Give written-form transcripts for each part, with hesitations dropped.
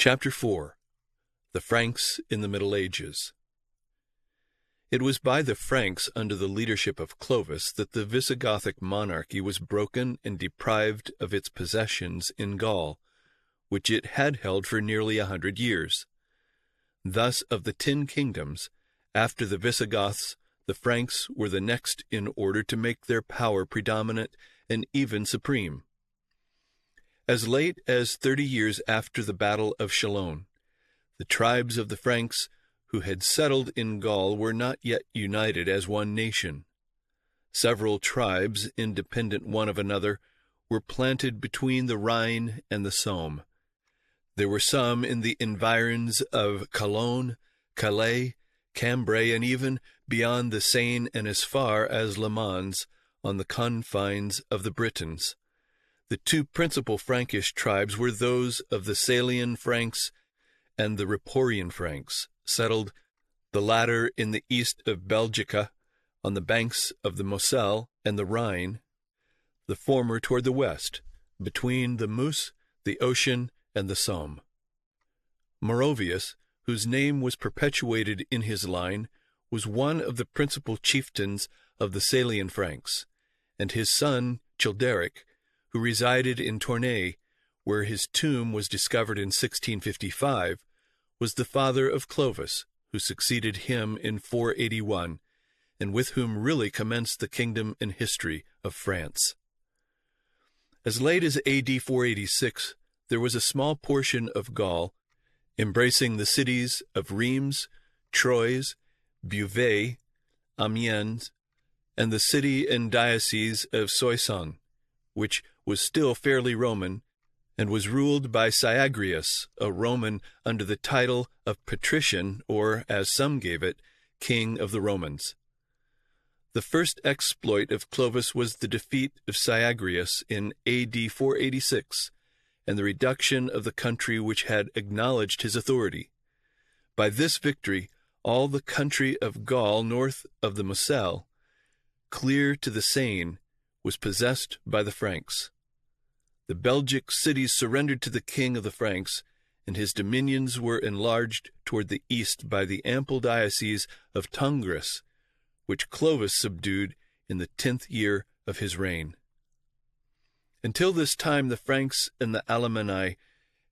Chapter 4. The Franks in the Middle Ages. It was by the Franks under the leadership of Clovis that the Visigothic monarchy was broken and deprived of its possessions in Gaul, which it had held for nearly 100 years. Thus, of the 10 kingdoms, after the Visigoths, the Franks were the next in order to make their power predominant and even supreme. As late as 30 years after the Battle of Chalon, the tribes of the Franks who had settled in Gaul were not yet united as one nation. Several tribes, independent one of another, were planted between the Rhine and the Somme. There were some in the environs of Cologne, Calais, Cambrai, and even beyond the Seine and as far as Le Mans on the confines of the Britons. The 2 principal Frankish tribes were those of the Salian Franks and the Ripuarian Franks, settled, the latter in the east of Belgica, on the banks of the Moselle and the Rhine, the former toward the west, between the Meuse, the ocean, and the Somme. Merovius, whose name was perpetuated in his line, was one of the principal chieftains of the Salian Franks, and his son Childeric, who resided in Tournai, where his tomb was discovered in 1655, was the father of Clovis, who succeeded him in 481, and with whom really commenced the kingdom and history of France. As late as A.D. 486, there was a small portion of Gaul, embracing the cities of Rheims, Troyes, Beauvais, Amiens, and the city and diocese of Soissons, which was still fairly Roman, and was ruled by Cyagrius, a Roman under the title of Patrician, or, as some gave it, King of the Romans. The first exploit of Clovis was the defeat of Cyagrius in A.D. 486, and the reduction of the country which had acknowledged his authority. By this victory, all the country of Gaul north of the Moselle, clear to the Seine, was possessed by the Franks. The Belgic cities surrendered to the king of the Franks, and his dominions were enlarged toward the east by the ample diocese of Tongres, which Clovis subdued in the 10th year of his reign. Until this time, the Franks and the Alemanni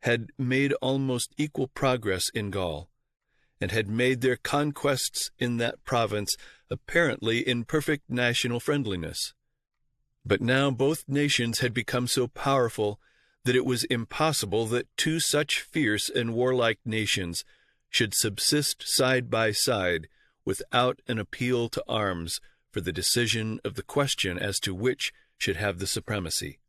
had made almost equal progress in Gaul, and had made their conquests in that province apparently in perfect national friendliness. But now both nations had become so powerful that it was impossible that 2 such fierce and warlike nations should subsist side by side without an appeal to arms for the decision of the question as to which should have the supremacy.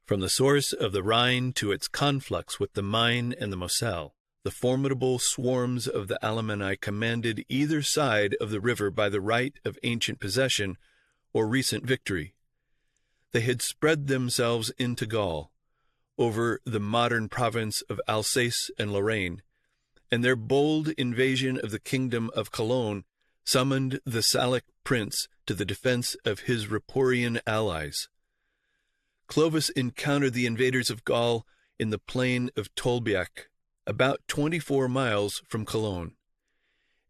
From the source of the Rhine to its conflux with the Main and the Moselle, the formidable swarms of the Alemanni commanded either side of the river by the right of ancient possession or recent victory. They had spread themselves into Gaul, over the modern province of Alsace and Lorraine, and their bold invasion of the kingdom of Cologne summoned the Salic prince to the defense of his Ripuarian allies. Clovis encountered the invaders of Gaul in the plain of Tolbiac, about 24 miles from Cologne,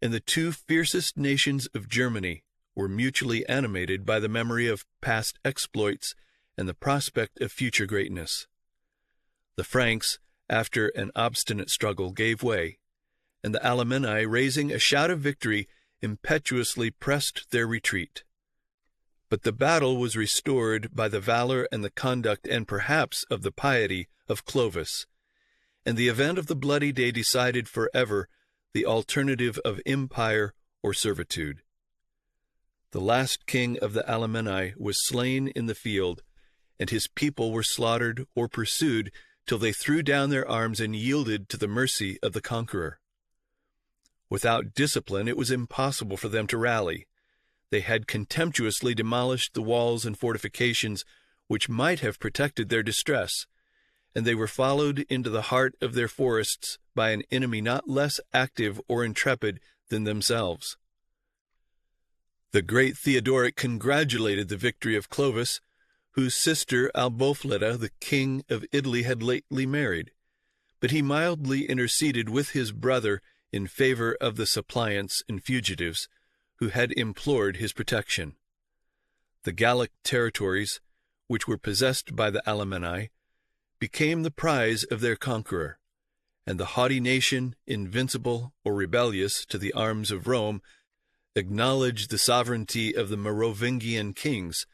and the 2 fiercest nations of Germany were mutually animated by the memory of past exploits and the prospect of future greatness. The Franks, after an obstinate struggle, gave way, and the Alemanni, raising a shout of victory, impetuously pressed their retreat. But the battle was restored by the valor and the conduct and perhaps of the piety of Clovis, and the event of the bloody day decided forever the alternative of empire or servitude. The last king of the Alemanni was slain in the field, and his people were slaughtered or pursued till they threw down their arms and yielded to the mercy of the conqueror. Without discipline, it was impossible for them to rally. They had contemptuously demolished the walls and fortifications which might have protected their distress, and they were followed into the heart of their forests by an enemy not less active or intrepid than themselves. The great Theodoric congratulated the victory of Clovis, whose sister Albofleda, the king of Italy, had lately married, but he mildly interceded with his brother in favor of the suppliants and fugitives who had implored his protection. The Gallic territories, which were possessed by the Alemanni, became the prize of their conqueror, and the haughty nation, invincible or rebellious to the arms of Rome, acknowledged the sovereignty of the Merovingian kings,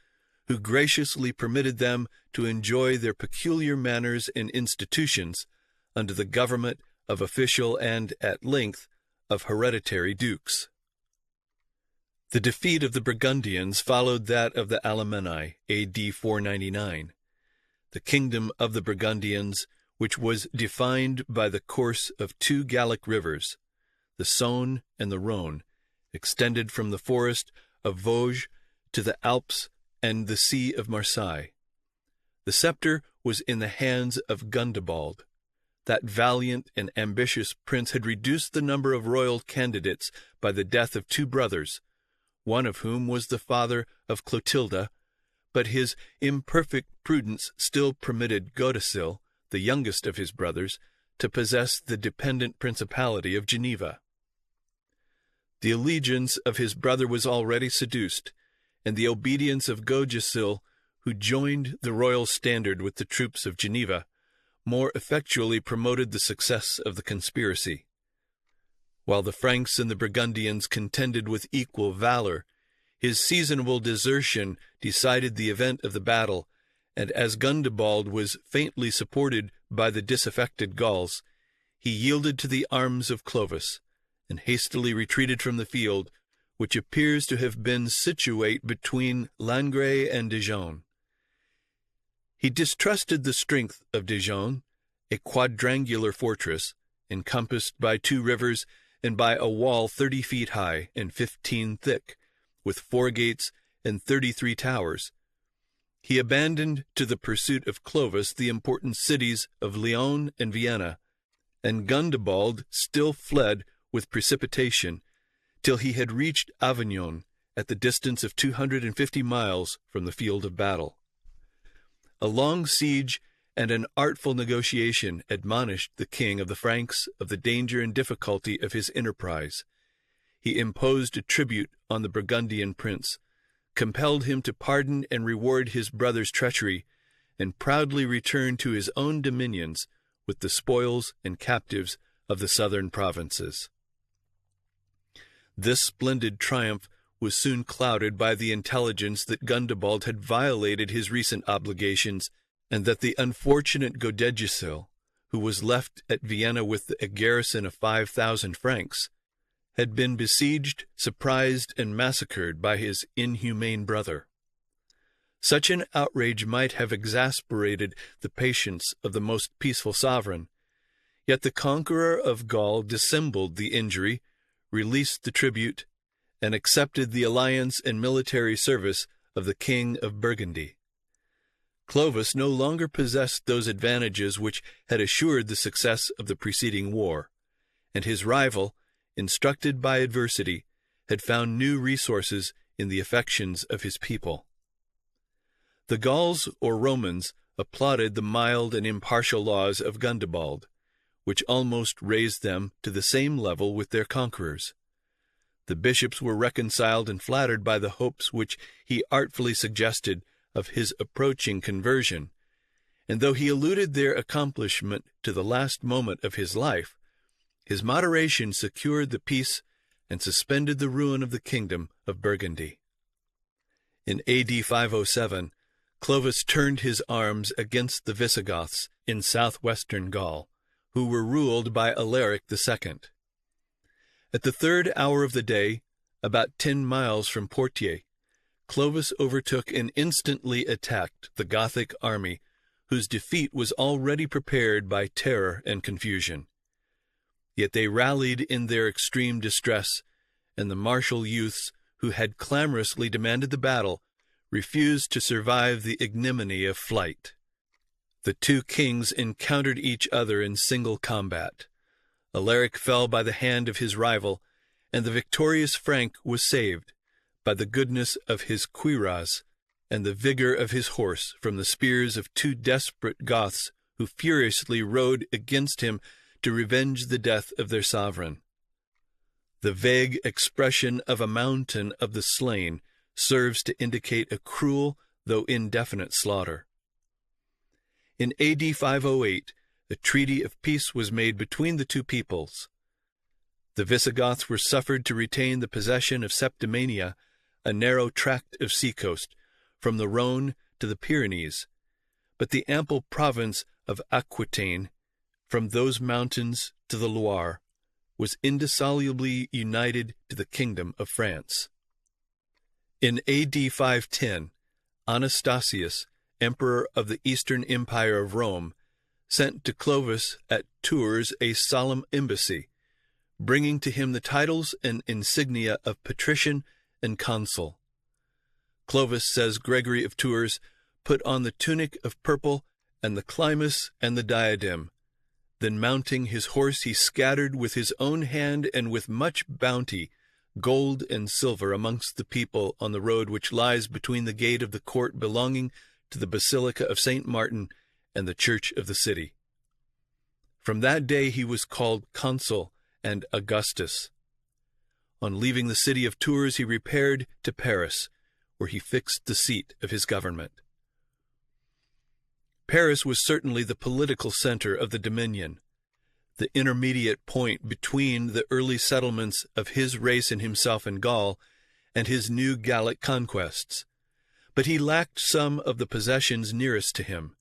who graciously permitted them to enjoy their peculiar manners and institutions under the government of official and, at length, of hereditary dukes. The defeat of the Burgundians followed that of the Alemanni, A.D. 499. The kingdom of the Burgundians, which was defined by the course of two Gallic rivers, the Saône and the Rhône, extended from the forest of Vosges to the Alps and the Sea of Marseille. The scepter was in the hands of Gundobald. That valiant and ambitious prince had reduced the number of royal candidates by the death of two brothers, one of whom was the father of Clotilda, but his imperfect prudence still permitted Godesil, the youngest of his brothers, to possess the dependent principality of Geneva. The allegiance of his brother was already seduced, and the obedience of Godesil, who joined the royal standard with the troops of Geneva, more effectually promoted the success of the conspiracy. While the Franks and the Burgundians contended with equal valor, his seasonable desertion decided the event of the battle, and as Gundobald was faintly supported by the disaffected Gauls, he yielded to the arms of Clovis, and hastily retreated from the field, which appears to have been situate between Langres and Dijon. He distrusted the strength of Dijon, a quadrangular fortress, encompassed by two rivers and by a wall 30 feet high and 15 thick, with 4 gates and 33 towers. He abandoned to the pursuit of Clovis the important cities of Lyon and Vienna, and Gundobald still fled with precipitation till he had reached Avignon at the distance of 250 miles from the field of battle. A long siege and an artful negotiation admonished the king of the Franks of the danger and difficulty of his enterprise. He imposed a tribute on the Burgundian prince, compelled him to pardon and reward his brother's treachery, and proudly returned to his own dominions with the spoils and captives of the southern provinces. This splendid triumph was soon clouded by the intelligence that Gundobald had violated his recent obligations, and that the unfortunate Godegisil, who was left at Vienna with a garrison of 5,000 Franks, had been besieged, surprised, and massacred by his inhumane brother. Such an outrage might have exasperated the patience of the most peaceful sovereign, yet the conqueror of Gaul dissembled the injury, released the tribute, and accepted the alliance and military service of the King of Burgundy. Clovis no longer possessed those advantages which had assured the success of the preceding war, and his rival, instructed by adversity, had found new resources in the affections of his people. The Gauls or Romans applauded the mild and impartial laws of Gundobald, which almost raised them to the same level with their conquerors. The bishops were reconciled and flattered by the hopes which he artfully suggested of his approaching conversion, and though he alluded their accomplishment to the last moment of his life, his moderation secured the peace and suspended the ruin of the kingdom of Burgundy. In A.D. 507, Clovis turned his arms against the Visigoths in southwestern Gaul, who were ruled by Alaric II. At the 3rd hour of the day, about 10 miles from Poitiers, Clovis overtook and instantly attacked the Gothic army, whose defeat was already prepared by terror and confusion. Yet they rallied in their extreme distress, and the martial youths who had clamorously demanded the battle refused to survive the ignominy of flight. The two kings encountered each other in single combat. Alaric fell by the hand of his rival, and the victorious Frank was saved by the goodness of his cuirass and the vigor of his horse from the spears of two desperate Goths who furiously rode against him to revenge the death of their sovereign. The vague expression of a mountain of the slain serves to indicate a cruel, though indefinite slaughter. In AD 508, a treaty of peace was made between the two peoples. The Visigoths were suffered to retain the possession of Septimania, a narrow tract of seacoast, from the Rhone to the Pyrenees, but the ample province of Aquitaine, from those mountains to the Loire, was indissolubly united to the kingdom of France. In AD 510, Anastasius, emperor of the Eastern Empire of Rome, sent to Clovis at Tours a solemn embassy, bringing to him the titles and insignia of patrician and consul. Clovis, says Gregory of Tours, put on the tunic of purple and the chlamys and the diadem. Then mounting his horse, he scattered with his own hand and with much bounty gold and silver amongst the people on the road which lies between the gate of the court belonging to the Basilica of St. Martin and the church of the city. From that day he was called Consul and Augustus. On leaving the city of Tours, he repaired to Paris, where he fixed the seat of his government. Paris was certainly the political center of the dominion, the intermediate point between the early settlements of his race and himself in Gaul and his new Gallic conquests. But he lacked some of the possessions nearest to him.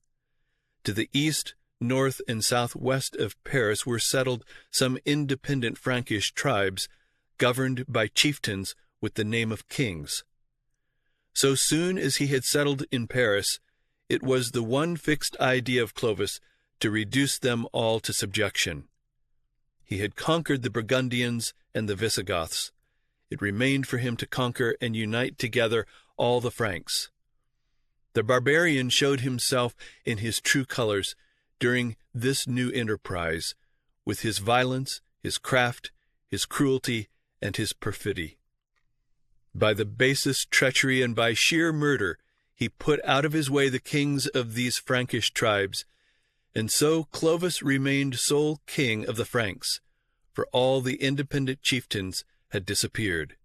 To the east, north, and southwest of Paris were settled some independent Frankish tribes governed by chieftains with the name of kings. So soon as he had settled in Paris, it was the one fixed idea of Clovis to reduce them all to subjection. He had conquered the Burgundians and the Visigoths. It remained for him to conquer and unite together all the Franks. The barbarian showed himself in his true colors during this new enterprise, with his violence, his craft, his cruelty, and his perfidy. By the basest treachery and by sheer murder, he put out of his way the kings of these Frankish tribes, and so Clovis remained sole king of the Franks, for all the independent chieftains had disappeared.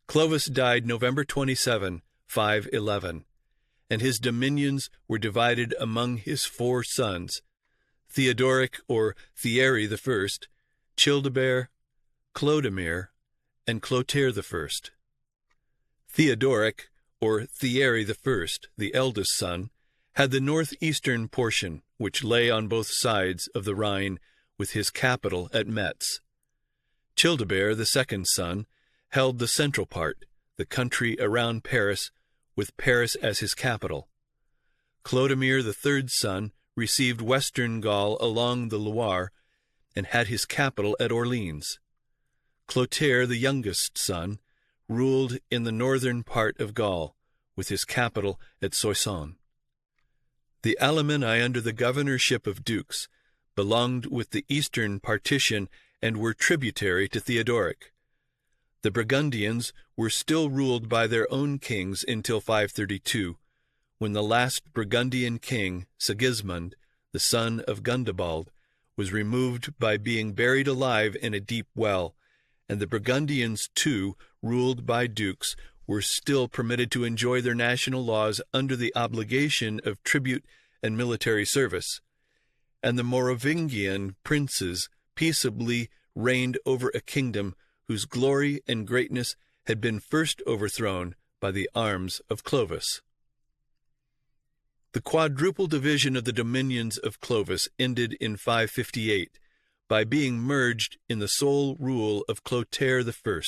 Clovis died November 27, 511, and his dominions were divided among his 4 sons, Theodoric or Thierry I, Childebert, Clodomir, and Clotaire I. Theodoric, or Thierry I, the eldest son, had the northeastern portion, which lay on both sides of the Rhine, with his capital at Metz. Childebert, the second son, held the central part, the country around Paris, with Paris as his capital. Clodomir, the third son, received western Gaul along the Loire, and had his capital at Orleans. Clotaire, the youngest son, ruled in the northern part of Gaul, with his capital at Soissons. The Alemanni, under the governorship of dukes, belonged with the eastern partition and were tributary to Theodoric. The Burgundians were still ruled by their own kings until 532, when the last Burgundian king, Sigismund, the son of Gundobald, was removed by being buried alive in a deep well, and the Burgundians, too, ruled by dukes, were still permitted to enjoy their national laws under the obligation of tribute and military service, and the Merovingian princes peaceably reigned over a kingdom whose glory and greatness had been first overthrown by the arms of Clovis. The quadruple division of the dominions of Clovis ended in 558 by being merged in the sole rule of Clotaire I,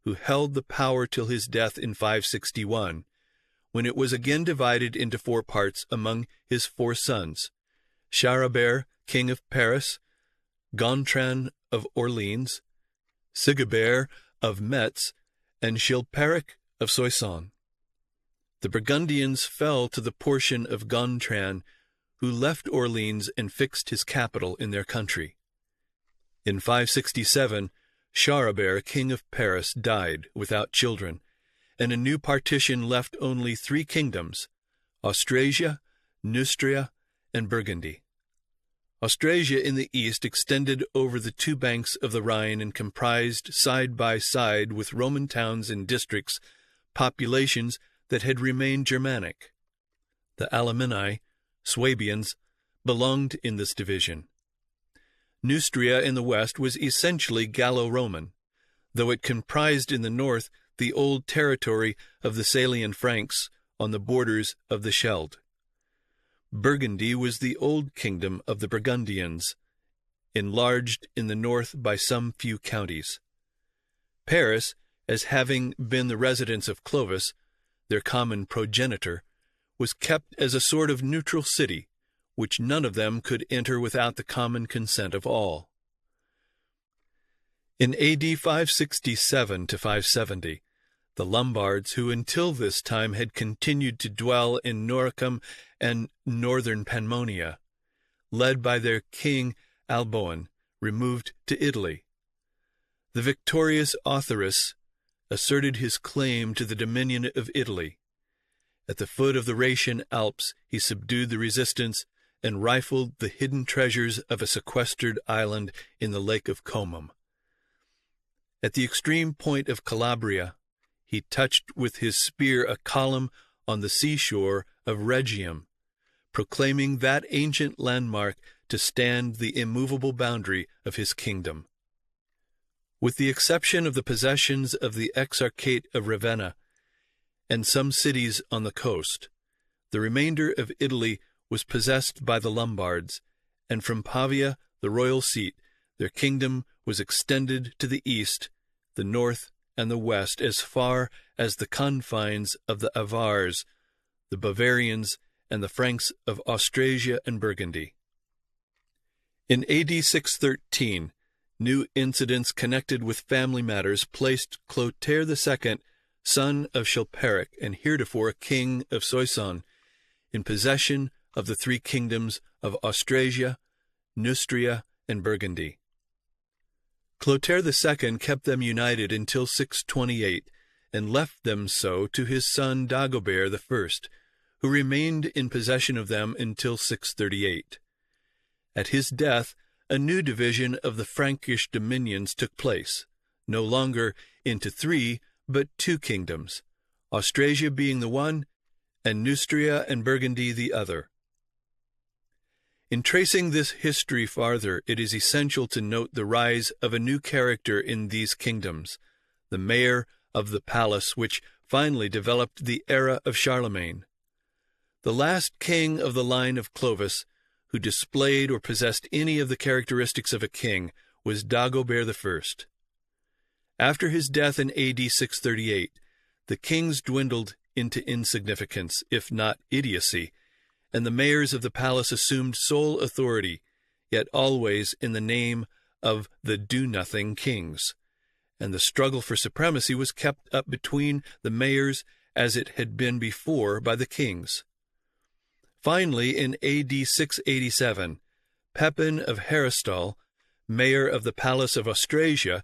who held the power till his death in 561, when it was again divided into 4 parts among his 4 sons, Charlemagne, king of Paris, Gontran of Orleans, Sigebert of Metz, and Chilperic of Soissons. The Burgundians fell to the portion of Gontran, who left Orleans and fixed his capital in their country. In 567, Charlemagne, king of Paris, died without children, and a new partition left only 3 kingdoms, Austrasia, Neustria, and Burgundy. Austrasia in the east extended over the two banks of the Rhine and comprised, side by side with Roman towns and districts, populations that had remained Germanic. The Alemanni, Swabians, belonged in this division. Neustria in the west was essentially Gallo-Roman, though it comprised in the north the old territory of the Salian Franks on the borders of the Scheldt. Burgundy was the old kingdom of the Burgundians, enlarged in the north by some few counties. Paris, as having been the residence of Clovis, their common progenitor, was kept as a sort of neutral city, which none of them could enter without the common consent of all. In A.D. 567 to 570, the Lombards, who until this time had continued to dwell in Noricum and northern Pannonia, led by their king Alboin, removed to Italy. The victorious Otherus asserted his claim to the dominion of Italy. At the foot of the Rhaetian Alps he subdued the resistance and rifled the hidden treasures of a sequestered island in the Lake of Comum. At the extreme point of Calabria, he touched with his spear a column on the seashore of Rhegium, proclaiming that ancient landmark to stand the immovable boundary of his kingdom. With the exception of the possessions of the Exarchate of Ravenna and some cities on the coast, the remainder of Italy was possessed by the Lombards, and from Pavia, the royal seat, their kingdom was extended to the east, the north, and the west as far as the confines of the Avars, the Bavarians, and the Franks of Austrasia and Burgundy. In A.D. 613, new incidents connected with family matters placed Clotaire II, son of Chilperic and heretofore king of Soissons, in possession of the three kingdoms of Austrasia, Neustria, and Burgundy. Clotaire II kept them united until 628, and left them so to his son Dagobert I, who remained in possession of them until 638. At his death, a new division of the Frankish dominions took place, no longer into three, but two kingdoms, Austrasia being the one, and Neustria and Burgundy the other. In tracing this history farther, it is essential to note the rise of a new character in these kingdoms, the mayor of the palace, which finally developed the era of Charlemagne. The last king of the line of Clovis, who displayed or possessed any of the characteristics of a king, was Dagobert I. After his death in A.D. 638, the kings dwindled into insignificance, if not idiocy, and the mayors of the palace assumed sole authority, yet always in the name of the do-nothing kings, and the struggle for supremacy was kept up between the mayors as it had been before by the kings. Finally, in A.D. 687, Pepin of Harristol, mayor of the Palace of Austrasia,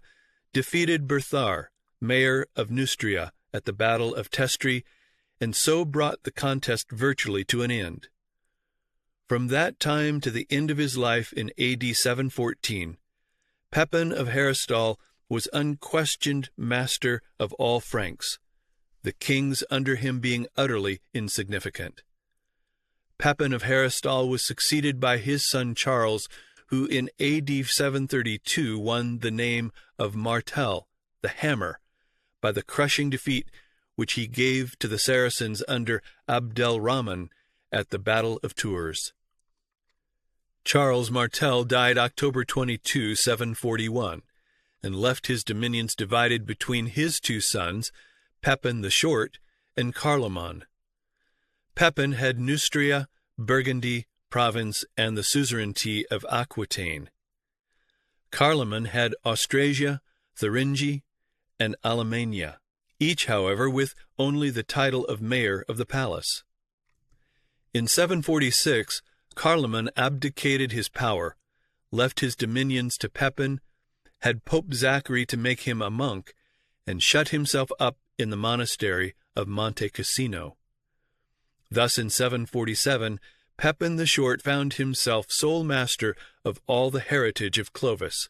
defeated Berthar, mayor of Neustria, at the Battle of Testri, and so brought the contest virtually to an end. From that time to the end of his life in A.D. 714, Pepin of Harristol was unquestioned master of all Franks, the kings under him being utterly insignificant. Pepin of Harristol was succeeded by his son Charles, who in A.D. 732 won the name of Martel, the Hammer, by the crushing defeat which he gave to the Saracens under Abdelrahman at the Battle of Tours. Charles Martel died October 22, 741, and left his dominions divided between his two sons, Pepin the Short and Carloman. Pepin had Neustria, Burgundy, Provence, and the suzerainty of Aquitaine. Carloman had Austrasia, Thuringia, and Alemannia, each, however, with only the title of mayor of the palace. In 746, Carloman abdicated his power, left his dominions to Pepin, had Pope Zachary to make him a monk, and shut himself up in the monastery of Monte Cassino. Thus in 747, Pepin the Short found himself sole master of all the heritage of Clovis,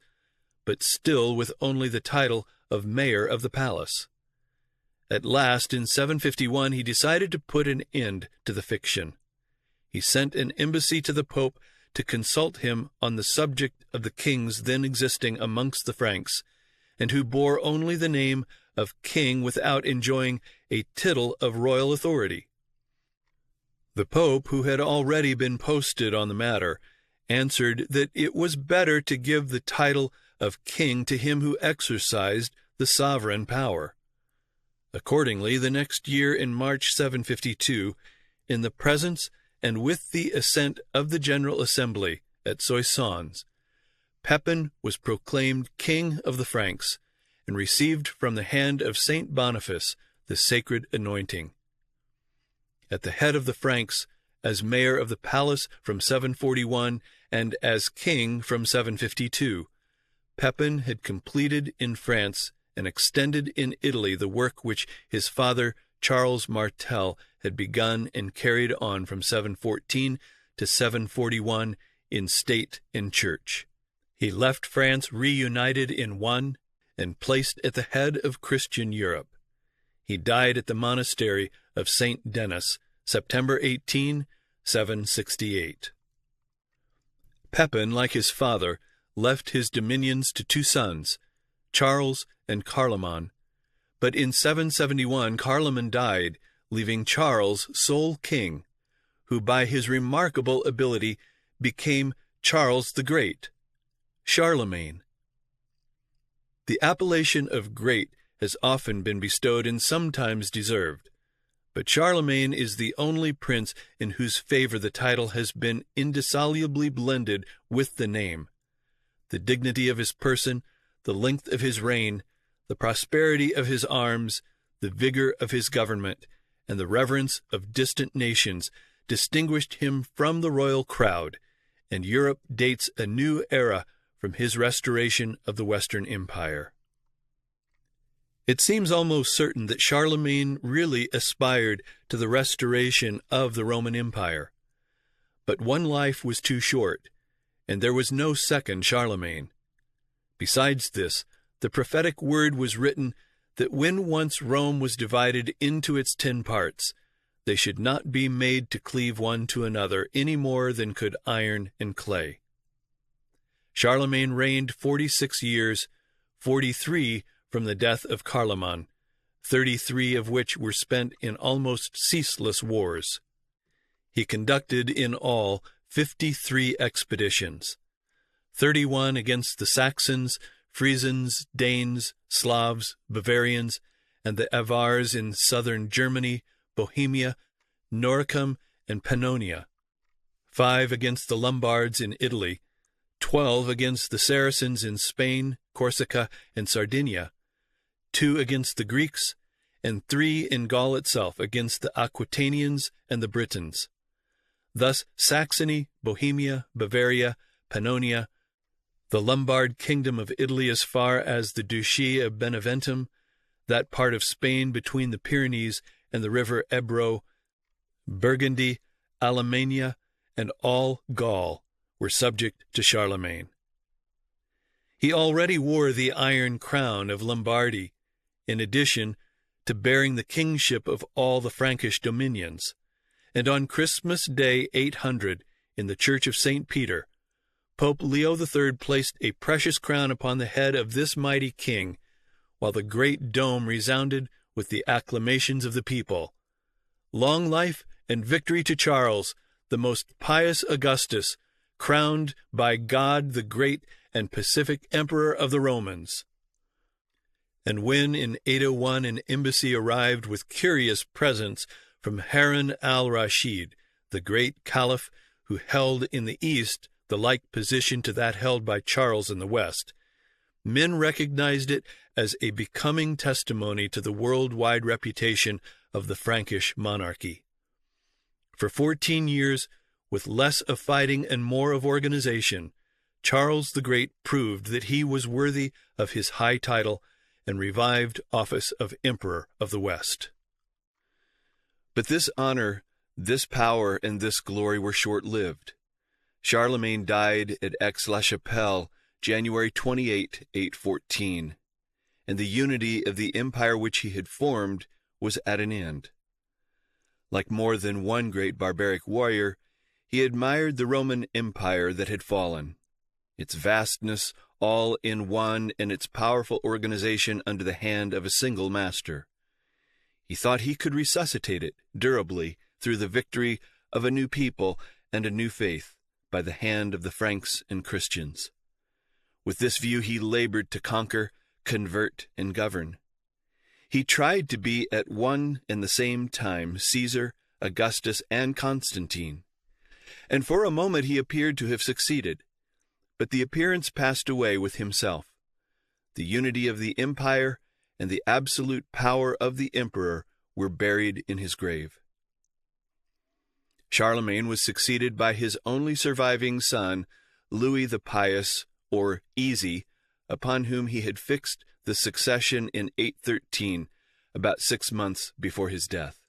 but still with only the title of mayor of the palace. At last, in 751, he decided to put an end to the fiction. He sent an embassy to the Pope to consult him on the subject of the kings then existing amongst the Franks, and who bore only the name of king without enjoying a tittle of royal authority. The Pope, who had already been posted on the matter, answered that it was better to give the title of king to him who exercised the sovereign power. Accordingly, the next year in March 752, in the presence and with the assent of the General Assembly at Soissons, Pepin was proclaimed King of the Franks, and received from the hand of Saint Boniface the sacred anointing. At the head of the Franks, as mayor of the palace from 741 and as king from 752, Pepin had completed in France and extended in Italy the work which his father Charles Martel had begun and carried on from 714 to 741 in state and church. He left France reunited in one and placed at the head of Christian Europe. He died at the monastery of Saint Denis, September 18, 768. Pepin, like his father, left his dominions to two sons, Charles and Charlemagne, but in 771 Charlemagne died, leaving Charles sole king, who by his remarkable ability became Charles the Great, Charlemagne. The appellation of great has often been bestowed and sometimes deserved, but Charlemagne is the only prince in whose favor the title has been indissolubly blended with the name. The dignity of his person, the length of his reign, the prosperity of his arms, the vigor of his government, and the reverence of distant nations distinguished him from the royal crowd, and Europe dates a new era from his restoration of the Western Empire. It seems almost certain that Charlemagne really aspired to the restoration of the Roman Empire. But one life was too short, and there was no second Charlemagne. Besides this, the prophetic word was written that when once Rome was divided into its 10 parts, they should not be made to cleave one to another any more than could iron and clay. Charlemagne reigned 46 years, 43 from the death of Charlemagne, 33 of which were spent in almost ceaseless wars. He conducted in all 53 expeditions, 31 against the Saxons, Frisians, Danes, Slavs, Bavarians, and the Avars in southern Germany, Bohemia, Noricum, and Pannonia, 5 against the Lombards in Italy, 12 against the Saracens in Spain, Corsica, and Sardinia, 2 against the Greeks, and 3 in Gaul itself against the Aquitanians and the Britons. Thus Saxony, Bohemia, Bavaria, Pannonia, the Lombard kingdom of Italy as far as the Duchy of Beneventum, that part of Spain between the Pyrenees and the river Ebro, Burgundy, Alemannia, and all Gaul were subject to Charlemagne. He already wore the iron crown of Lombardy, in addition to bearing the kingship of all the Frankish dominions, and on Christmas Day 800, in the Church of St. Peter, Pope Leo III placed a precious crown upon the head of this mighty king, while the great dome resounded with the acclamations of the people. Long life and victory to Charles, the most pious Augustus, crowned by God the great and pacific Emperor of the Romans. And when in 801 an embassy arrived with curious presents from Harun al-Rashid, the great caliph who held in the east the like position to that held by Charles in the west, men recognized it as a becoming testimony to the worldwide reputation of the Frankish monarchy. For 14 years, with less of fighting and more of organization, Charles the Great proved that he was worthy of his high title and revived office of Emperor of the West. But this honor This power and this glory were short-lived. Charlemagne died at Aix-la-Chapelle, January 28, 814, and the unity of the empire which he had formed was at an end. Like more than one great barbaric warrior, he admired the Roman Empire that had fallen, its vastness all in one and its powerful organization under the hand of a single master. He thought he could resuscitate it durably through the victory of a new people and a new faith by the hand of the Franks and Christians. With this view he labored to conquer, convert, and govern. He tried to be at one and the same time Caesar, Augustus, and Constantine, and for a moment he appeared to have succeeded, but the appearance passed away with himself. The unity of the empire and the absolute power of the emperor were buried in his grave. Charlemagne was succeeded by his only surviving son, Louis the Pious, or Easy, upon whom he had fixed the succession in 813, about 6 months before his death.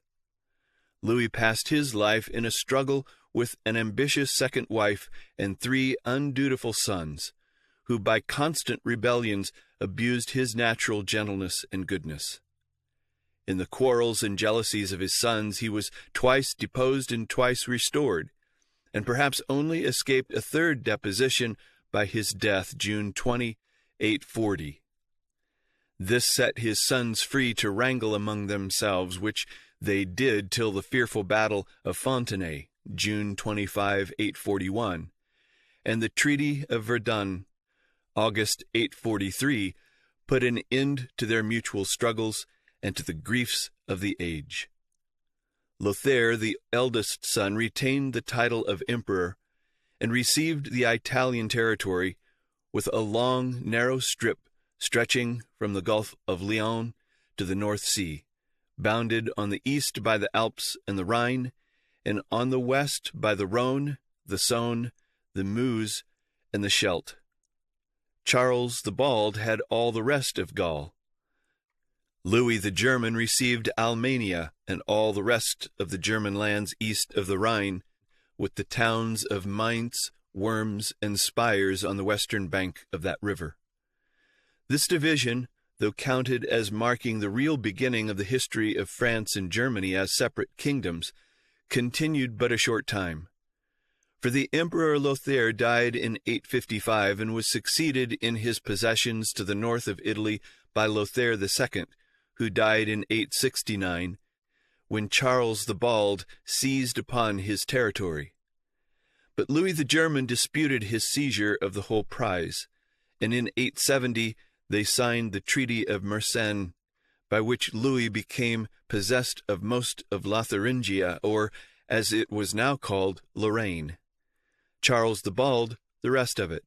Louis passed his life in a struggle with an ambitious second wife and 3 undutiful sons, who by constant rebellions abused his natural gentleness and goodness. In the quarrels and jealousies of his sons he was twice deposed and twice restored, and perhaps only escaped a 3rd deposition by his death June 20, 840. This set his sons free to wrangle among themselves, which they did till the fearful battle of Fontenay, June 25, 841, and the Treaty of Verdun, August 843, put an end to their mutual struggles and to the griefs of the age. Lothair, the eldest son, retained the title of emperor and received the Italian territory with a long, narrow strip stretching from the Gulf of Lion to the North Sea, bounded on the east by the Alps and the Rhine, and on the west by the Rhone, the Saône, the Meuse, and the Scheldt. Charles the Bald had all the rest of Gaul. Louis the German received Almania and all the rest of the German lands east of the Rhine, with the towns of Mainz, Worms, and Spires on the western bank of that river. This division, though counted as marking the real beginning of the history of France and Germany as separate kingdoms, continued but a short time. For the Emperor Lothair died in 855 and was succeeded in his possessions to the north of Italy by Lothair II, who died in 869, when Charles the Bald seized upon his territory. But Louis the German disputed his seizure of the whole prize, and in 870 they signed the Treaty of Mersenne, by which Louis became possessed of most of Lotharingia, or, as it was now called, Lorraine. Charles the Bald the rest of it,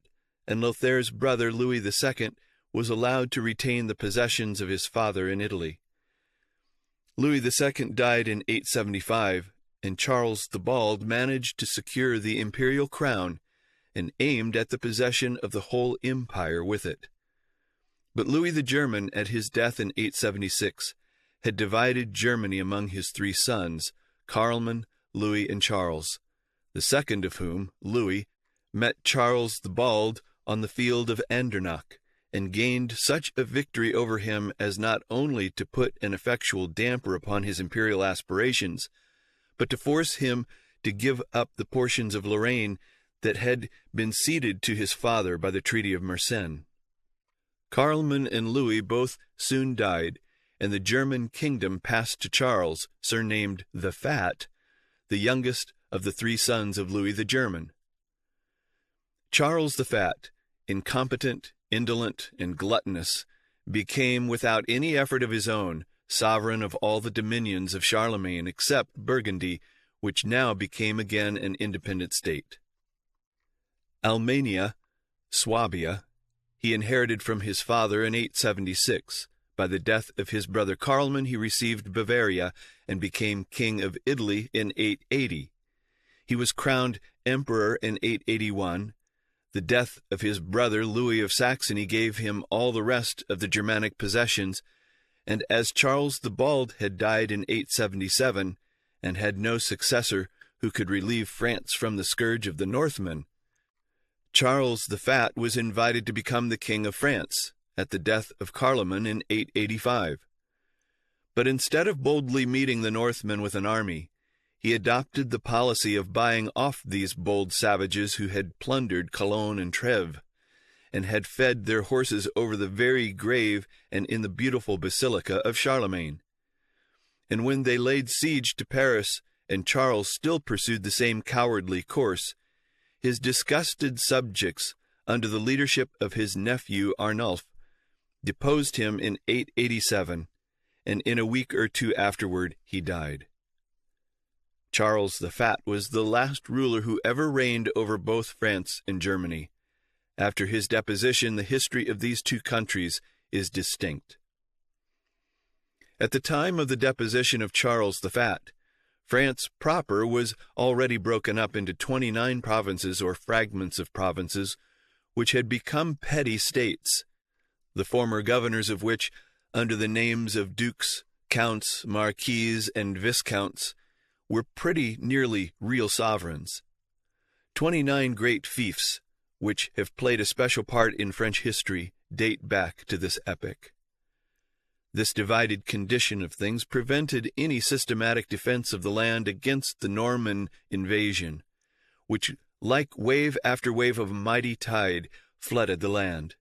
and Lothair's brother Louis II was allowed to retain the possessions of his father in Italy. Louis II died in 875, and Charles the Bald managed to secure the imperial crown and aimed at the possession of the whole empire with it. But Louis the German, at his death in 876, had divided Germany among his 3 sons, Carloman, Louis, and Charles, the second of whom, Louis, met Charles the Bald on the field of Andernach, and gained such a victory over him as not only to put an effectual damper upon his imperial aspirations, but to force him to give up the portions of Lorraine that had been ceded to his father by the Treaty of Mersenne. Carloman and Louis both soon died, and the German kingdom passed to Charles, surnamed the Fat, the youngest of the 3 sons of Louis the German. Charles the Fat, incompetent, indolent, and gluttonous, became, without any effort of his own, sovereign of all the dominions of Charlemagne except Burgundy, which now became again an independent state. Almania, Swabia, he inherited from his father in 876. By the death of his brother Carloman, he received Bavaria and became king of Italy in 880. He was crowned emperor in 881. The death of his brother Louis of Saxony gave him all the rest of the Germanic possessions, and as Charles the Bald had died in 877, and had no successor who could relieve France from the scourge of the Northmen, Charles the Fat was invited to become the King of France at the death of Charlemagne in 885. But instead of boldly meeting the Northmen with an army, he adopted the policy of buying off these bold savages who had plundered Cologne and Trèves, and had fed their horses over the very grave and in the beautiful basilica of Charlemagne. And when they laid siege to Paris, and Charles still pursued the same cowardly course, his disgusted subjects, under the leadership of his nephew Arnulf, deposed him in 887, and in a week or two afterward he died. Charles the Fat was the last ruler who ever reigned over both France and Germany. After his deposition, the history of these two countries is distinct. At the time of the deposition of Charles the Fat, France proper was already broken up into 29 provinces or fragments of provinces, which had become petty states, the former governors of which, under the names of dukes, counts, marquises, and viscounts, were pretty nearly real sovereigns. 29 great fiefs, which have played a special part in French history, date back to this epoch. This divided condition of things prevented any systematic defense of the land against the Norman invasion, which, like wave after wave of a mighty tide, flooded the land.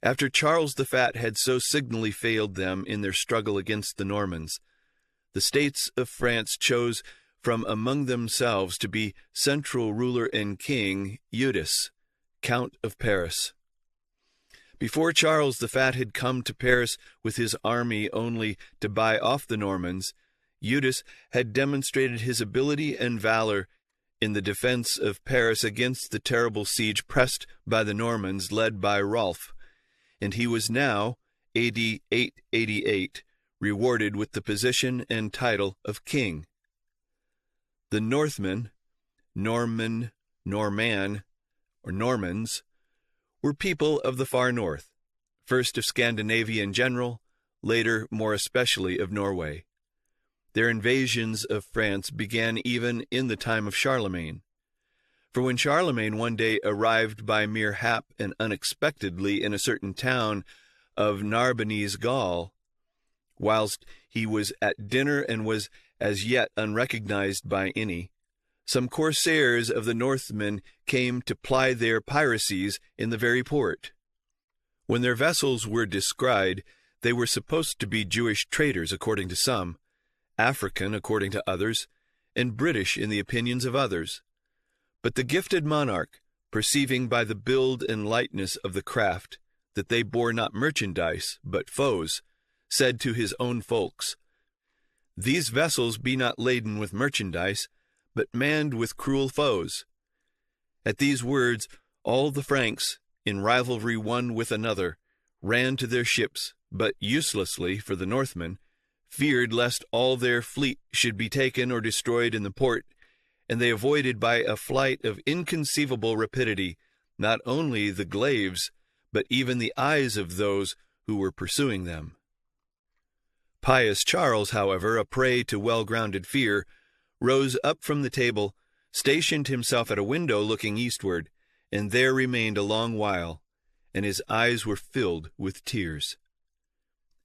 After Charles the Fat had so signally failed them in their struggle against the Normans, the states of France chose from among themselves to be central ruler and king Eudes, Count of Paris. Before Charles the Fat had come to Paris with his army only to buy off the Normans, Eudes had demonstrated his ability and valor in the defense of Paris against the terrible siege pressed by the Normans led by Rolf, and he was now, AD 888, rewarded with the position and title of king. The Northmen, Norman, or Normans, were people of the far north, first of Scandinavia in general, later more especially of Norway. Their invasions of France began even in the time of Charlemagne. For when Charlemagne one day arrived by mere hap and unexpectedly in a certain town of Narbonese Gaul, whilst he was at dinner and was as yet unrecognized by any, some corsairs of the Northmen came to ply their piracies in the very port. When their vessels were descried, they were supposed to be Jewish traders according to some, African according to others, and British in the opinions of others. But the gifted monarch, perceiving by the build and lightness of the craft that they bore not merchandise, but foes, said to his own folks, "These vessels be not laden with merchandise, but manned with cruel foes." At these words, all the Franks, in rivalry one with another, ran to their ships, but uselessly, for the Northmen feared lest all their fleet should be taken or destroyed in the port, and they avoided by a flight of inconceivable rapidity not only the glaives, but even the eyes of those who were pursuing them. Pious Charles, however, a prey to well-grounded fear, rose up from the table, stationed himself at a window looking eastward, and there remained a long while, and his eyes were filled with tears.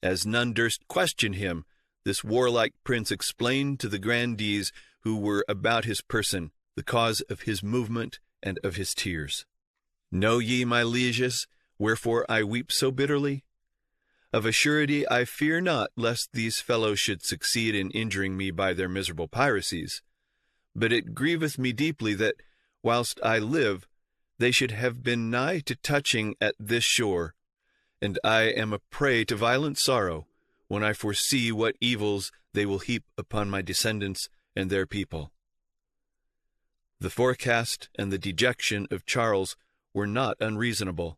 As none durst question him, this warlike prince explained to the grandees who were about his person the cause of his movement and of his tears. "Know ye, my lieges, wherefore I weep so bitterly? Of a surety I fear not lest these fellows should succeed in injuring me by their miserable piracies, but it grieveth me deeply that, whilst I live, they should have been nigh to touching at this shore, and I am a prey to violent sorrow when I foresee what evils they will heap upon my descendants and their people." The forecast and the dejection of Charles were not unreasonable.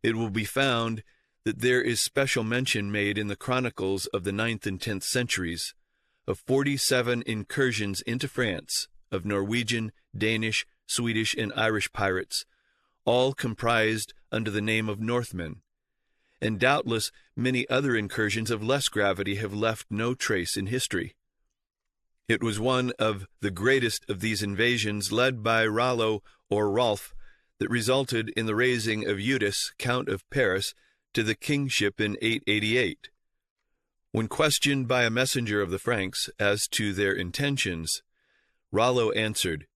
It will be found that there is special mention made in the chronicles of the 9th and 10th centuries of 47 incursions into France of Norwegian, Danish, Swedish, and Irish pirates, all comprised under the name of Northmen, and doubtless many other incursions of less gravity have left no trace in history. It was one of the greatest of these invasions, led by Rollo or Rolf, that resulted in the raising of Eudes, Count of Paris, to the kingship in 888. When questioned by a messenger of the Franks as to their intentions, Rollo answered,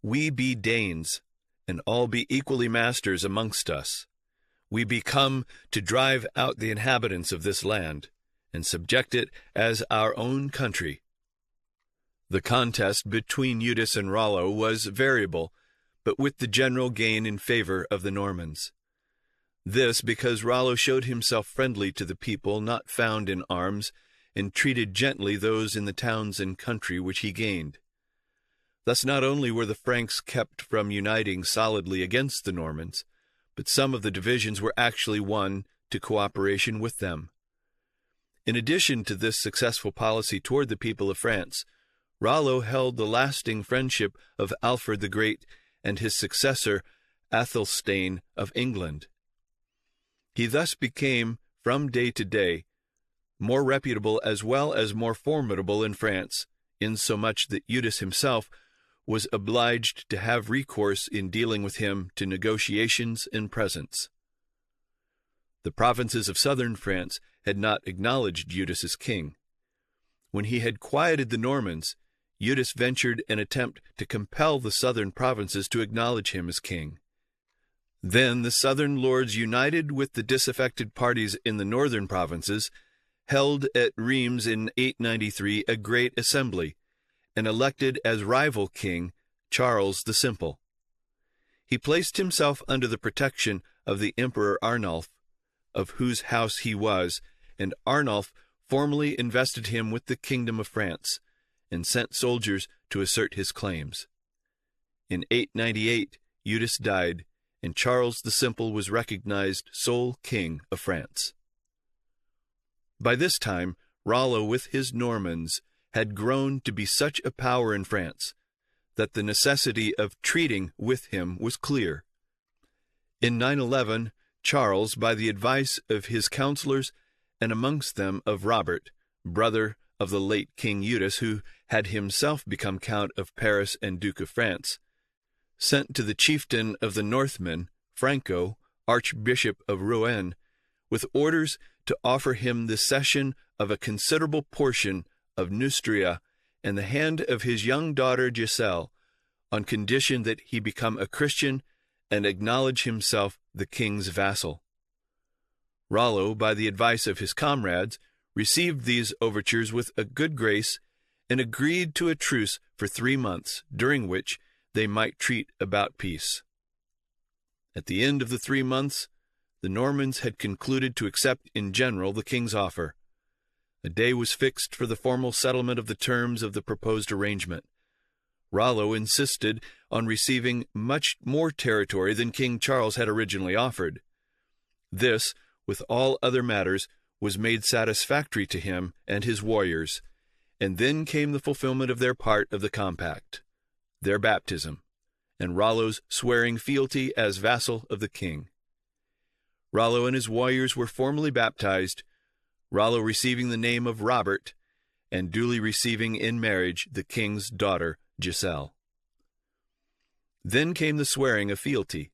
"We be Danes, and all be equally masters amongst us. We be come to drive out the inhabitants of this land, and subject it as our own country." The contest between Eudes and Rollo was variable, but with the general gain in favor of the Normans. This because Rollo showed himself friendly to the people not found in arms, and treated gently those in the towns and country which he gained. Thus not only were the Franks kept from uniting solidly against the Normans, but some of the divisions were actually won to cooperation with them. In addition to this successful policy toward the people of France, Rollo held the lasting friendship of Alfred the Great and his successor, Athelstan of England. He thus became, from day to day, more reputable as well as more formidable in France, insomuch that Eudes himself was obliged to have recourse in dealing with him to negotiations and presents. The provinces of southern France had not acknowledged Eudes as king. When he had quieted the Normans, Eudes ventured an attempt to compel the southern provinces to acknowledge him as king. Then the southern lords, united with the disaffected parties in the northern provinces, held at Reims in 893 a great assembly, and elected as rival king Charles the Simple. He placed himself under the protection of the Emperor Arnulf, of whose house he was, and Arnulf formally invested him with the kingdom of France, and sent soldiers to assert his claims. In 898, Eudes died, and Charles the Simple was recognized sole king of France. By this time, Rollo with his Normans had grown to be such a power in France that the necessity of treating with him was clear. In 911, Charles, by the advice of his counselors, and amongst them of Robert, brother of the late King Eudes, who had himself become Count of Paris and Duke of France, sent to the chieftain of the Northmen, Franco, Archbishop of Rouen, with orders to offer him the cession of a considerable portion of Neustria and the hand of his young daughter Giselle, on condition that he become a Christian and acknowledge himself the king's vassal. Rollo, by the advice of his comrades, received these overtures with a good grace, and agreed to a truce for 3 months, during which they might treat about peace. At the end of the 3 months, the Normans had concluded to accept in general the king's offer. A day was fixed for the formal settlement of the terms of the proposed arrangement. Rollo insisted on receiving much more territory than King Charles had originally offered. This, with all other matters, was made satisfactory to him and his warriors, and then came the fulfillment of their part of the compact, their baptism, and Rollo's swearing fealty as vassal of the king. Rollo and his warriors were formally baptized, Rollo receiving the name of Robert, and duly receiving in marriage the king's daughter Giselle. Then came the swearing of fealty.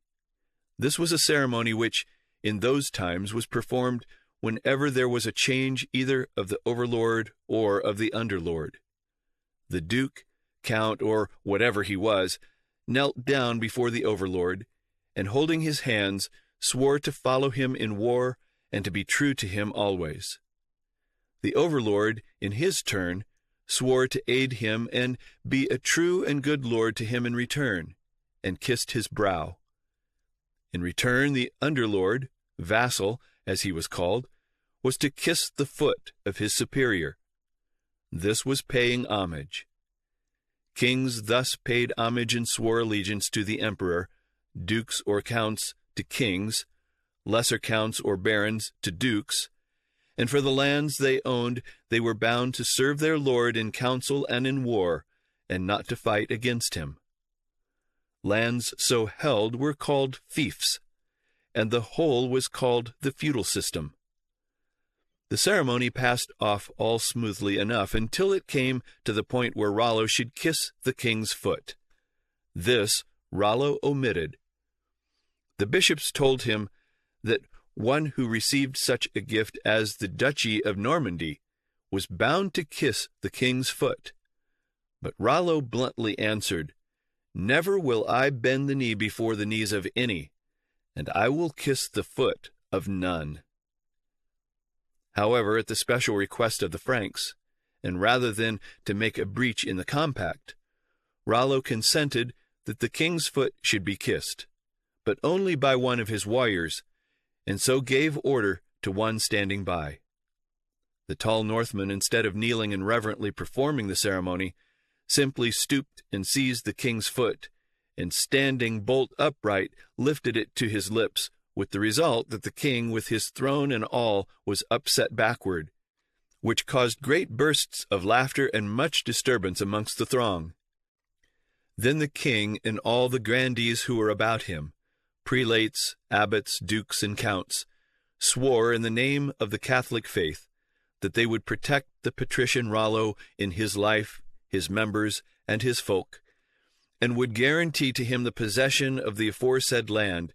This was a ceremony which, in those times, was performed whenever there was a change either of the overlord or of the underlord. The duke, count, or whatever he was, knelt down before the overlord, and holding his hands, swore to follow him in war and to be true to him always. The overlord, in his turn, swore to aid him and be a true and good lord to him in return, and kissed his brow. In return, the underlord, vassal, as he was called, was to kiss the foot of his superior. This was paying homage. Kings thus paid homage and swore allegiance to the emperor, dukes or counts to kings, lesser counts or barons to dukes, and for the lands they owned they were bound to serve their lord in council and in war, and not to fight against him. Lands so held were called fiefs, and the whole was called the feudal system. The ceremony passed off all smoothly enough until it came to the point where Rollo should kiss the king's foot. This Rollo omitted. The bishops told him that one who received such a gift as the Duchy of Normandy was bound to kiss the king's foot. But Rollo bluntly answered, "Never will I bend the knee before the knees of any, and I will kiss the foot of none." However, at the special request of the Franks, and rather than to make a breach in the compact, Rollo consented that the king's foot should be kissed, but only by one of his warriors, and so gave order to one standing by. The tall Northman, instead of kneeling and reverently performing the ceremony, simply stooped and seized the king's foot, and standing bolt upright, lifted it to his lips, with the result that the king, with his throne and all, was upset backward, which caused great bursts of laughter and much disturbance amongst the throng. Then the king and all the grandees who were about him, prelates, abbots, dukes, and counts, swore in the name of the Catholic faith that they would protect the patrician Rollo in his life, his members, and his folk, and would guarantee to him the possession of the aforesaid land,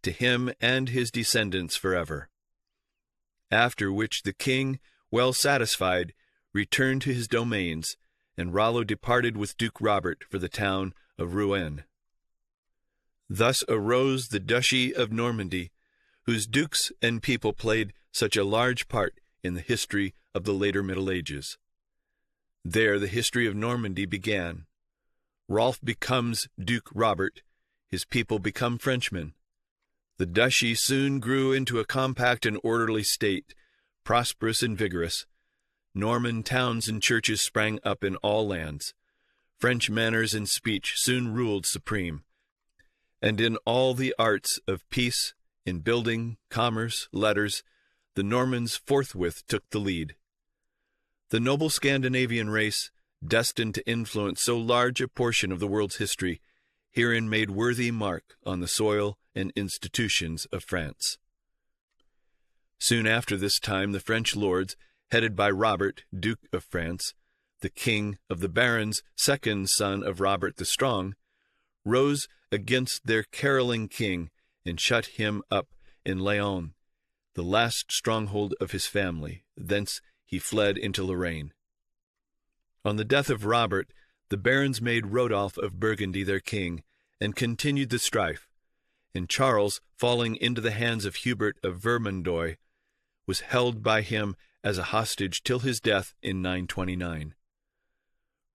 to him and his descendants forever. After which the king, well satisfied, returned to his domains, and Rollo departed with Duke Robert for the town of Rouen. Thus arose the Duchy of Normandy, whose dukes and people played such a large part in the history of the later Middle Ages. There the history of Normandy began. Rolf becomes Duke Robert, his people become Frenchmen. The duchy soon grew into a compact and orderly state, prosperous and vigorous. Norman towns and churches sprang up in all lands. French manners and speech soon ruled supreme. And in all the arts of peace, in building, commerce, letters, the Normans forthwith took the lead. The noble Scandinavian race, destined to influence so large a portion of the world's history, herein made worthy mark on the soil and institutions of France. Soon after this time the French lords, headed by Robert, Duke of France, the king of the barons, second son of Robert the Strong, rose against their caroling king and shut him up in Laon, the last stronghold of his family. Thence he fled into Lorraine. On the death of Robert, the barons made Rodolph of Burgundy their king, and continued the strife, and Charles, falling into the hands of Hubert of Vermandois, was held by him as a hostage till his death in 929.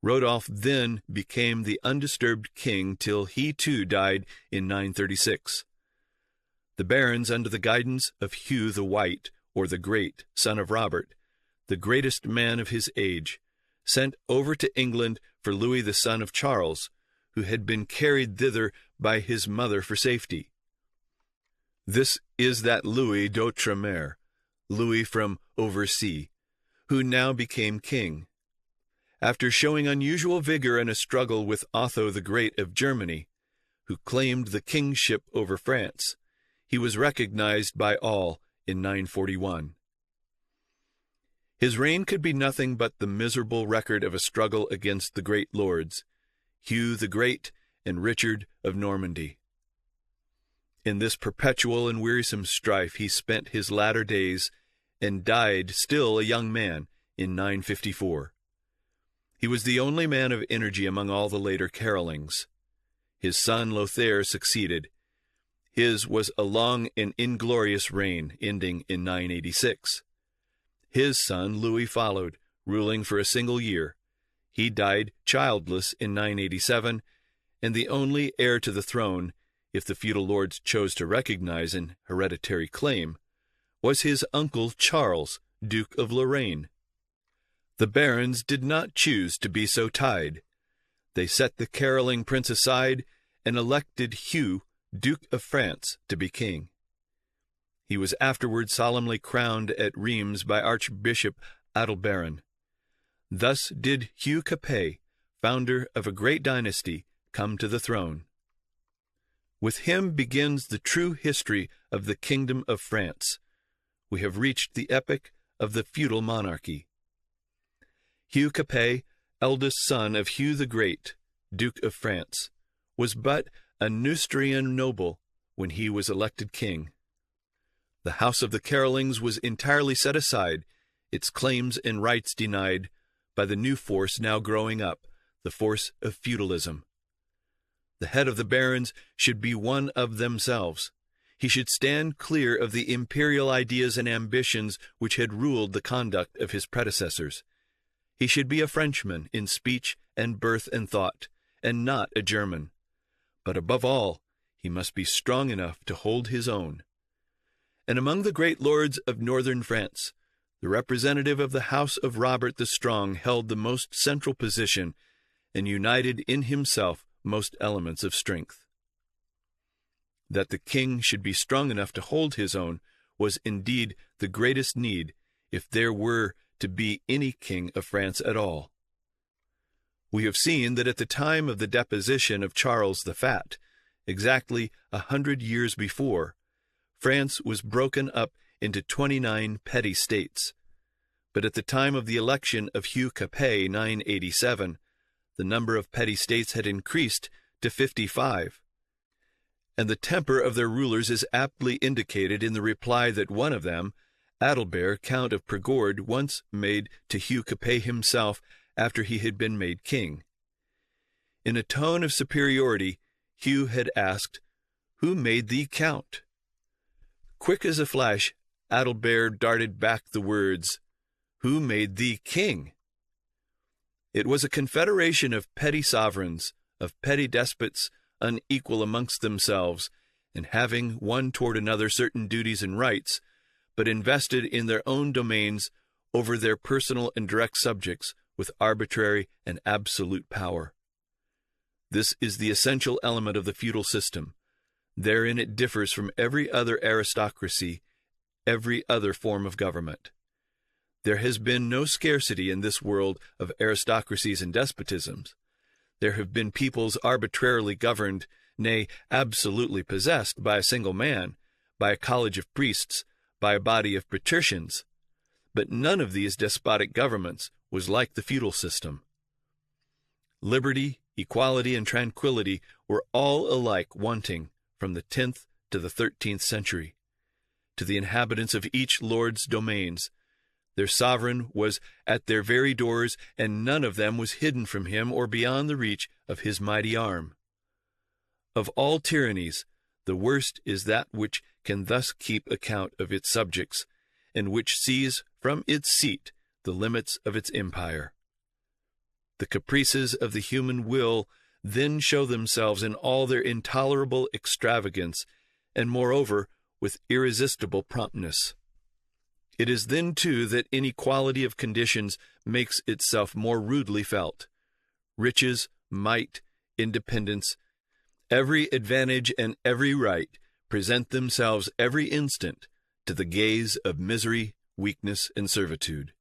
Rodolph then became the undisturbed king till he too died in 936. The barons, under the guidance of Hugh the White, or the Great, son of Robert, the greatest man of his age, sent over to England for Louis the son of Charles, who had been carried thither by his mother for safety. This is that Louis d'Outremer, Louis from oversea, who now became king. After showing unusual vigor in a struggle with Otho the Great of Germany, who claimed the kingship over France, he was recognized by all in 941. His reign could be nothing but the miserable record of a struggle against the great lords, Hugh the Great and Richard of Normandy. In this perpetual and wearisome strife he spent his latter days, and died still a young man in 954. He was the only man of energy among all the later Carolings. His son Lothair succeeded. His was a long and inglorious reign, ending in 986. His son Louis followed, ruling for a single year. He died childless in 987, and the only heir to the throne, if the feudal lords chose to recognize an hereditary claim, was his uncle Charles, Duke of Lorraine. The barons did not choose to be so tied. They set the caroling prince aside and elected Hugh, Duke of France, to be king. He was afterward solemnly crowned at Reims by Archbishop Adalberon. Thus did Hugh Capet, founder of a great dynasty, come to the throne. With him begins the true history of the Kingdom of France. We have reached the epoch of the Feudal Monarchy. Hugh Capet, eldest son of Hugh the Great, Duke of France, was but a Neustrian noble when he was elected king. The house of the Carolings was entirely set aside, its claims and rights denied, by the new force now growing up, the force of feudalism. The head of the barons should be one of themselves. He should stand clear of the imperial ideas and ambitions which had ruled the conduct of his predecessors. He should be a Frenchman in speech and birth and thought, and not a German. But above all, he must be strong enough to hold his own. And among the great lords of northern France, the representative of the house of Robert the Strong held the most central position, and united in himself most elements of strength. That the king should be strong enough to hold his own was indeed the greatest need, if there were to be any king of France at all. We have seen that at the time of the deposition of Charles the Fat, exactly 100 years before, France was broken up into 29 petty states. But at the time of the election of Hugh Capet, 987, the number of petty states had increased to 55. And the temper of their rulers is aptly indicated in the reply that one of them, Adalbert, Count of Pregord, once made to Hugh Capet himself after he had been made king. In a tone of superiority, Hugh had asked, "Who made thee count?" Quick as a flash, Adalbert darted back the words, "Who made thee king?" It was a confederation of petty sovereigns, of petty despots, unequal amongst themselves, and having one toward another certain duties and rights, but invested in their own domains over their personal and direct subjects with arbitrary and absolute power. This is the essential element of the feudal system. Therein it differs from every other aristocracy, every other form of government. There has been no scarcity in this world of aristocracies and despotisms. There have been peoples arbitrarily governed, nay, absolutely possessed by a single man, by a college of priests, by a body of patricians. But none of these despotic governments was like the feudal system. Liberty, equality, and tranquility were all alike wanting from the 10th to the 13th century. To the inhabitants of each lord's domains, their sovereign was at their very doors, and none of them was hidden from him or beyond the reach of his mighty arm. Of all tyrannies, the worst is that which can thus keep account of its subjects, and which sees from its seat the limits of its empire. The caprices of the human will then show themselves in all their intolerable extravagance, and moreover with irresistible promptness. It is then, too, that inequality of conditions makes itself more rudely felt. Riches, might, independence, every advantage and every right present themselves every instant to the gaze of misery, weakness, and servitude.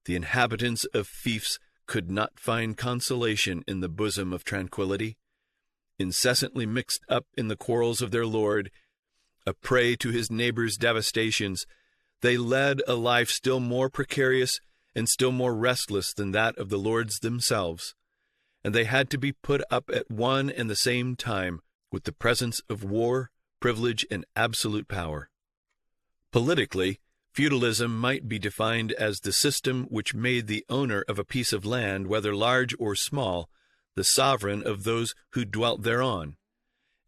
The inhabitants of fiefs could not find consolation in the bosom of tranquility. Incessantly mixed up in the quarrels of their lord, a prey to his neighbors' devastations, they led a life still more precarious and still more restless than that of the lords themselves, and they had to be put up at one and the same time with the presence of war, privilege, and absolute power. Politically, feudalism might be defined as the system which made the owner of a piece of land, whether large or small, the sovereign of those who dwelt thereon,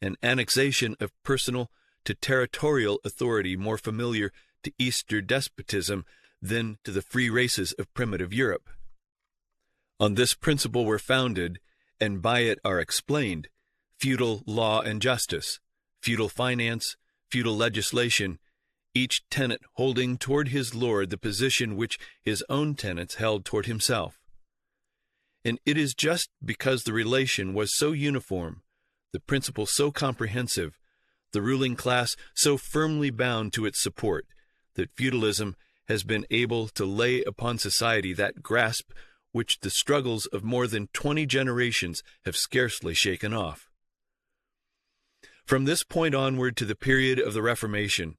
an annexation of personal to territorial authority more familiar to Eastern despotism than to the free races of primitive Europe. On this principle were founded, and by it are explained, feudal law and justice, feudal finance, feudal legislation, each tenant holding toward his lord the position which his own tenants held toward himself. And it is just because the relation was so uniform, the principle so comprehensive, the ruling class so firmly bound to its support, that feudalism has been able to lay upon society that grasp which the struggles of more than 20 generations have scarcely shaken off. From this point onward to the period of the Reformation,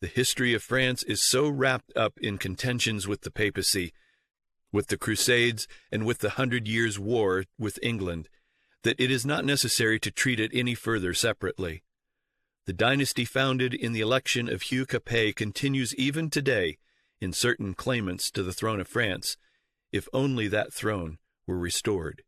The history of France is so wrapped up in contentions with the papacy, with the Crusades, and with the 100 Years' War with England, that it is not necessary to treat it any further separately. The dynasty founded in the election of Hugh Capet continues even today in certain claimants to the throne of France, if only that throne were restored.